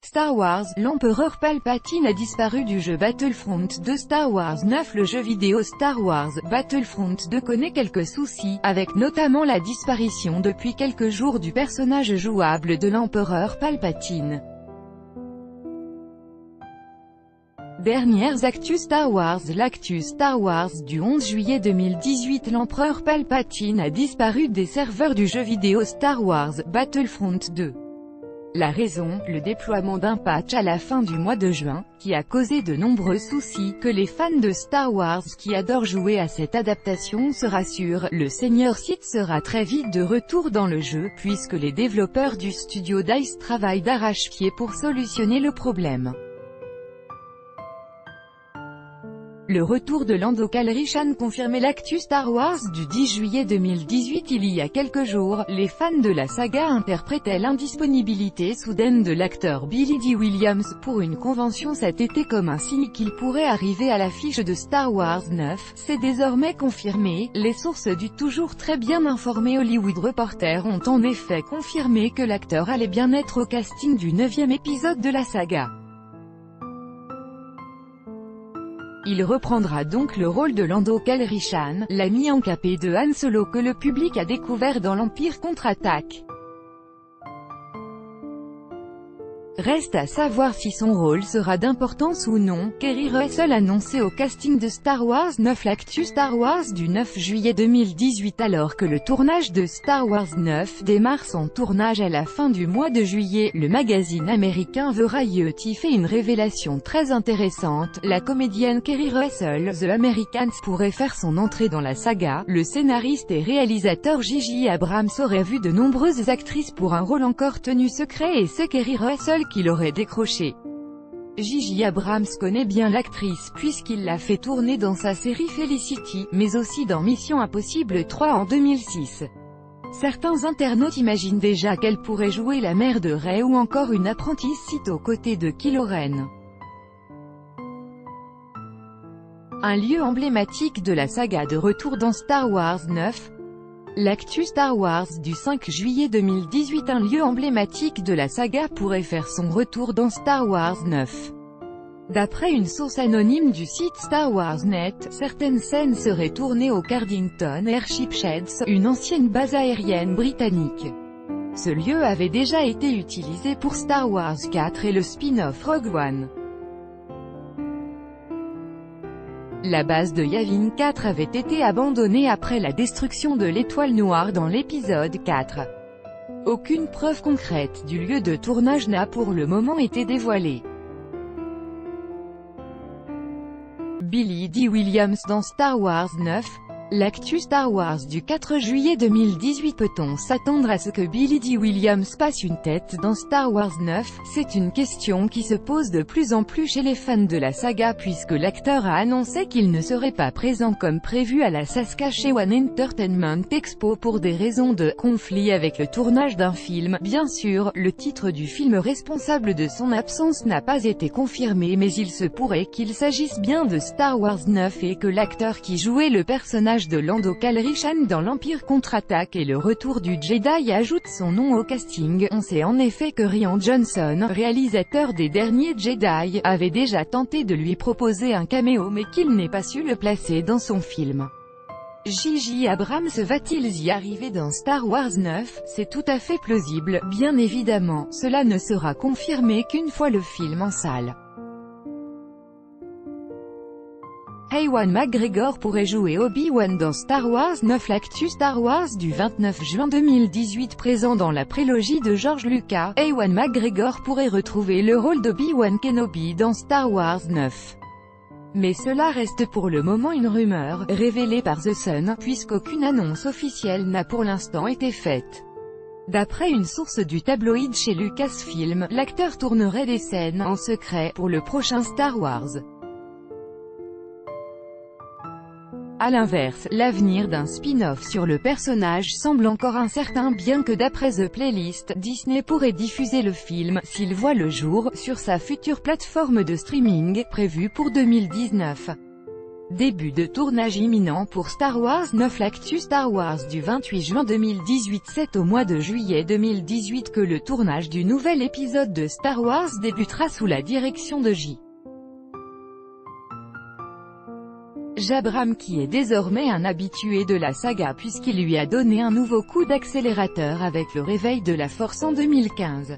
Star Wars, l'empereur Palpatine a disparu du jeu Battlefront 2 Star Wars 9. Le jeu vidéo Star Wars Battlefront 2 connaît quelques soucis, avec notamment la disparition depuis quelques jours du personnage jouable de l'empereur Palpatine. Dernières actus Star Wars. L'actu Star Wars du 11 juillet 2018. L'empereur Palpatine a disparu des serveurs du jeu vidéo Star Wars Battlefront 2. La raison, le déploiement d'un patch à la fin du mois de juin, qui a causé de nombreux soucis, que les fans de Star Wars qui adorent jouer à cette adaptation se rassurent, le Seigneur Sith sera très vite de retour dans le jeu, puisque les développeurs du studio DICE travaillent d'arrache-pied pour solutionner le problème. Le retour de Lando Calrissian confirmait l'actu Star Wars du 10 juillet 2018. Il y a quelques jours, les fans de la saga interprétaient l'indisponibilité soudaine de l'acteur Billy Dee Williams pour une convention cet été comme un signe qu'il pourrait arriver à l'affiche de Star Wars 9. C'est désormais confirmé. Les sources du toujours très bien informé Hollywood Reporter ont en effet confirmé que l'acteur allait bien être au casting du 9e épisode de la saga. Il reprendra donc le rôle de Lando Calrissian, l'ami encapé de Han Solo que le public a découvert dans l'Empire contre-attaque. Reste à savoir si son rôle sera d'importance ou non. Keri Russell annoncé au casting de Star Wars 9. L'actu Star Wars du 9 juillet 2018. Alors que le tournage de Star Wars 9 démarre son tournage à la fin du mois de juillet, le magazine américain Variety fait une révélation très intéressante. La comédienne Keri Russell, The Americans, pourrait faire son entrée dans la saga. Le scénariste et réalisateur J.J. Abrams aurait vu de nombreuses actrices pour un rôle encore tenu secret et c'est Keri Russell qui l'aurait décroché. J.J. Abrams connaît bien l'actrice puisqu'il l'a fait tourner dans sa série Felicity, mais aussi dans Mission Impossible 3 en 2006. Certains internautes imaginent déjà qu'elle pourrait jouer la mère de Rey ou encore une apprentie Sith aux côtés de Kylo Ren. Un lieu emblématique de la saga de retour dans Star Wars 9. L'actu Star Wars du 5 juillet 2018. Un lieu emblématique de la saga pourrait faire son retour dans Star Wars 9. D'après une source anonyme du site Star Wars Net, certaines scènes seraient tournées au Cardington Airship Sheds, une ancienne base aérienne britannique. Ce lieu avait déjà été utilisé pour Star Wars 4 et le spin-off Rogue One. La base de Yavin 4 avait été abandonnée après la destruction de l'Étoile Noire dans l'épisode 4. Aucune preuve concrète du lieu de tournage n'a pour le moment été dévoilée. Billy Dee Williams dans Star Wars 9. L'actu Star Wars du 4 juillet 2018. Peut-on s'attendre à ce que Billy Dee Williams passe une tête dans Star Wars 9? C'est une question qui se pose de plus en plus chez les fans de la saga puisque l'acteur a annoncé qu'il ne serait pas présent comme prévu à la Saskatchewan Entertainment Expo pour des raisons de conflit avec le tournage d'un film. Bien sûr, le titre du film responsable de son absence n'a pas été confirmé mais il se pourrait qu'il s'agisse bien de Star Wars 9 et que l'acteur qui jouait le personnage de Lando Calrissian dans l'Empire contre-attaque et le retour du Jedi ajoute son nom au casting. On sait en effet que Rian Johnson, réalisateur des derniers Jedi, avait déjà tenté de lui proposer un caméo mais qu'il n'ait pas su le placer dans son film. J.J. Abrams va-t-il y arriver dans Star Wars 9? C'est tout à fait plausible, bien évidemment, cela ne sera confirmé qu'une fois le film en salle. Ewan McGregor pourrait jouer Obi-Wan dans Star Wars 9. L'actu Star Wars du 29 juin 2018. Présent dans la prélogie de George Lucas, Ewan McGregor pourrait retrouver le rôle d'Obi-Wan Kenobi dans Star Wars 9. Mais cela reste pour le moment une rumeur, révélée par The Sun, puisqu'aucune annonce officielle n'a pour l'instant été faite. D'après une source du tabloïd chez Lucasfilm, l'acteur tournerait des scènes en secret pour le prochain Star Wars. A l'inverse, l'avenir d'un spin-off sur le personnage semble encore incertain bien que d'après The Playlist, Disney pourrait diffuser le film, s'il voit le jour, sur sa future plateforme de streaming, prévue pour 2019. Début de tournage imminent pour Star Wars 9. L'actu Star Wars du 28 juin 2018. C'est au mois de juillet 2018 que le tournage du nouvel épisode de Star Wars débutera sous la direction de J. Abrams, qui est désormais un habitué de la saga puisqu'il lui a donné un nouveau coup d'accélérateur avec le réveil de la Force en 2015.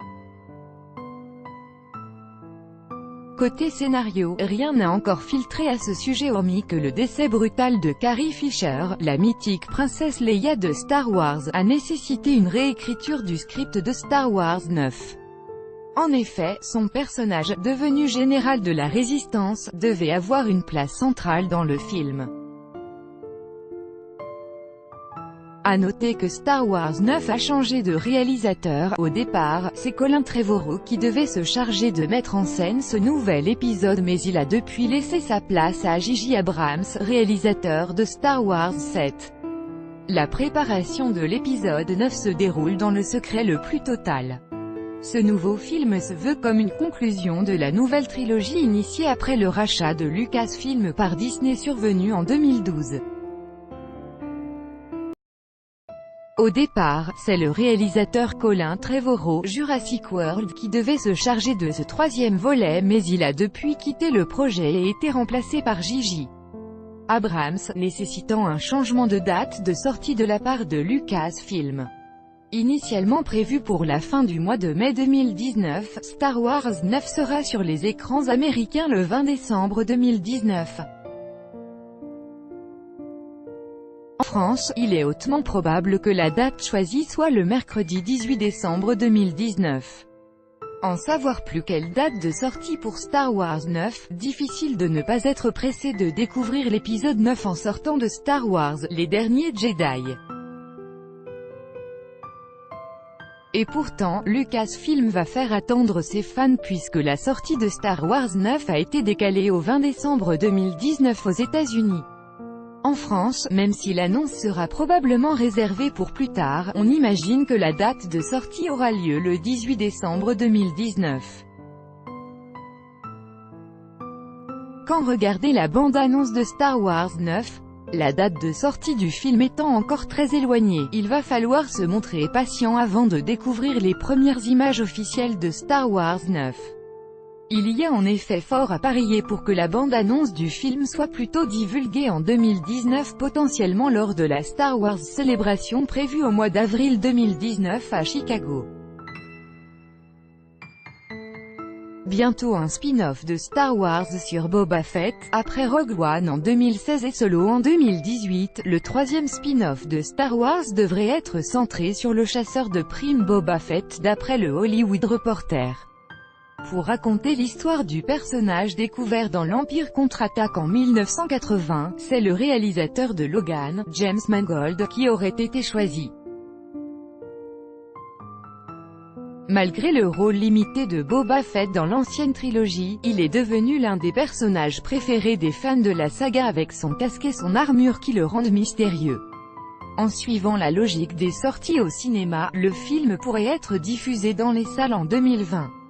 Côté scénario, rien n'a encore filtré à ce sujet hormis que le décès brutal de Carrie Fisher, la mythique princesse Leia de Star Wars, a nécessité une réécriture du script de Star Wars 9. En effet, son personnage, devenu général de la Résistance, devait avoir une place centrale dans le film. À noter que Star Wars 9 a changé de réalisateur. Au départ, c'est Colin Trevorrow qui devait se charger de mettre en scène ce nouvel épisode, mais il a depuis laissé sa place à J.J. Abrams, réalisateur de Star Wars 7. La préparation de l'épisode 9 se déroule dans le secret le plus total. Ce nouveau film se veut comme une conclusion de la nouvelle trilogie initiée après le rachat de Lucasfilm par Disney survenu en 2012. Au départ, c'est le réalisateur Colin Trevorrow, Jurassic World, qui devait se charger de ce troisième volet, mais il a depuis quitté le projet et été remplacé par J.J. Abrams, nécessitant un changement de date de sortie de la part de Lucasfilm. Initialement prévu pour la fin du mois de mai 2019, Star Wars 9 sera sur les écrans américains le 20 décembre 2019. En France, il est hautement probable que la date choisie soit le mercredi 18 décembre 2019. En savoir plus, quelle date de sortie pour Star Wars 9, difficile de ne pas être pressé de découvrir l'épisode 9 en sortant de Star Wars, les derniers Jedi. Et pourtant, Lucasfilm va faire attendre ses fans puisque la sortie de Star Wars 9 a été décalée au 20 décembre 2019 aux États-Unis. En France, même si l'annonce sera probablement réservée pour plus tard, on imagine que la date de sortie aura lieu le 18 décembre 2019. Quand regardez la bande-annonce de Star Wars 9, la date de sortie du film étant encore très éloignée, il va falloir se montrer patient avant de découvrir les premières images officielles de Star Wars 9. Il y a en effet fort à parier pour que la bande-annonce du film soit plutôt divulguée en 2019, potentiellement lors de la Star Wars Celebration prévue au mois d'avril 2019 à Chicago. Bientôt un spin-off de Star Wars sur Boba Fett, après Rogue One en 2016 et Solo en 2018, le troisième spin-off de Star Wars devrait être centré sur le chasseur de primes Boba Fett d'après le Hollywood Reporter. Pour raconter l'histoire du personnage découvert dans l'Empire contre-attaque en 1980, c'est le réalisateur de Logan, James Mangold, qui aurait été choisi. Malgré le rôle limité de Boba Fett dans l'ancienne trilogie, il est devenu l'un des personnages préférés des fans de la saga avec son casque et son armure qui le rendent mystérieux. En suivant la logique des sorties au cinéma, le film pourrait être diffusé dans les salles en 2020.